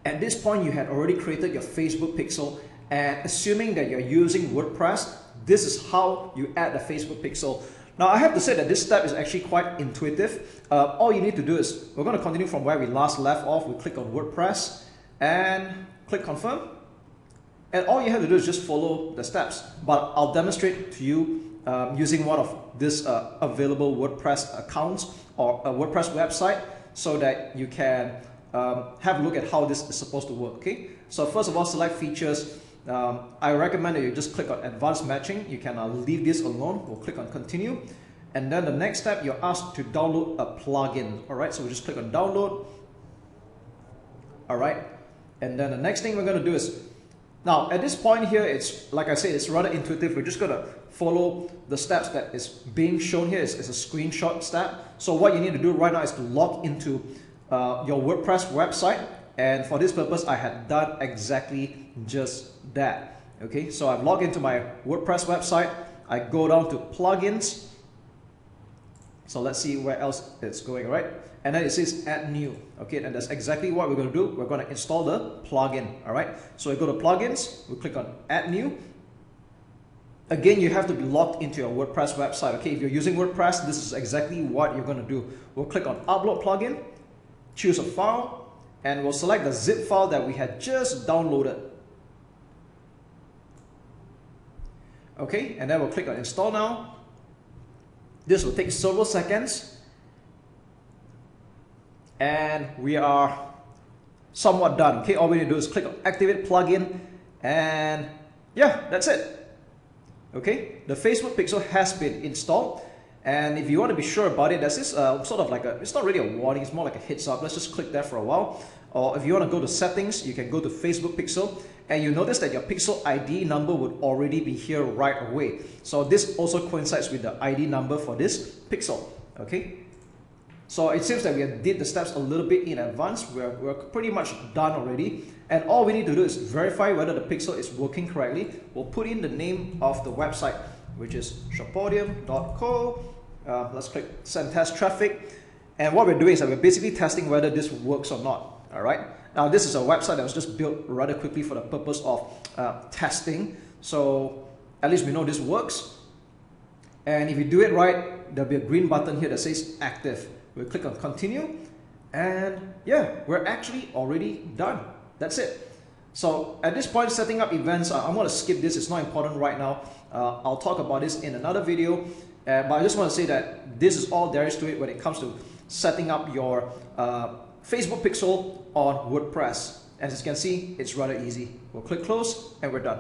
At this point, you had already created your Facebook pixel, and assuming that you're using WordPress, this is how you add the Facebook pixel. Now, I have to say that this step is actually quite intuitive. All you need to do is, we're going to continue from where we last left off. We click on WordPress and click confirm. And all you have to do is just follow the steps. But I'll demonstrate to you using one of this available WordPress accounts or a WordPress website so that you can have a look at how this is supposed to work. Okay. So first of all, select features. I recommend that you just click on advanced matching. You can leave this alone. We'll click on continue. And then the next step, you're asked to download a plugin. All right. So we just click on download. All right. And then the next thing we're going to do is, now at this point here, it's like I said, it's rather intuitive. We're just going to follow the steps that is being shown here. It's a screenshot step. So what you need to do right now is to log into your WordPress website. And for this purpose, I had done exactly just that. Okay, so I've logged into my WordPress website. I go down to plugins. So let's see where else it's going, right? And then it says add new. Okay, and that's exactly what we're going to do. We're going to install the plugin. All right, so we go to plugins, we click on add new. Again, you have to be logged into your WordPress website. Okay, if you're using WordPress, this is exactly what you're going to do. We'll click on upload plugin, choose a file, and we'll select the zip file that we had just downloaded. Okay, and then we'll click on install now. This will take several seconds. And we are somewhat done. Okay, all we need to do is click on activate plugin, and yeah, that's it. Okay, the Facebook pixel has been installed. And if you want to be sure about it, there's this sort of like it's not really a warning, it's more like a heads up. Let's just click there for a while. Or if you want to go to settings, you can go to Facebook pixel, and you notice that your pixel ID number would already be here right away. So this also coincides with the ID number for this pixel. Okay. So it seems that we did the steps a little bit in advance. We're pretty much done already. And all we need to do is verify whether the pixel is working correctly. We'll put in the name of the website, which is shopodium.co. Let's click send test traffic. And what we're doing is that we're basically testing whether this works or not. All right. Now this is a website that was just built rather quickly for the purpose of testing. So at least we know this works. And if you do it right, there'll be a green button here that says active. We'll click on continue, and yeah, we're actually already done. That's it. So at this point, setting up events, I'm going to skip this. It's not important right now. I'll talk about this in another video. But I just want to say that this is all there is to it when it comes to setting up your Facebook pixel on WordPress. As you can see, it's rather easy. We'll click close, and we're done.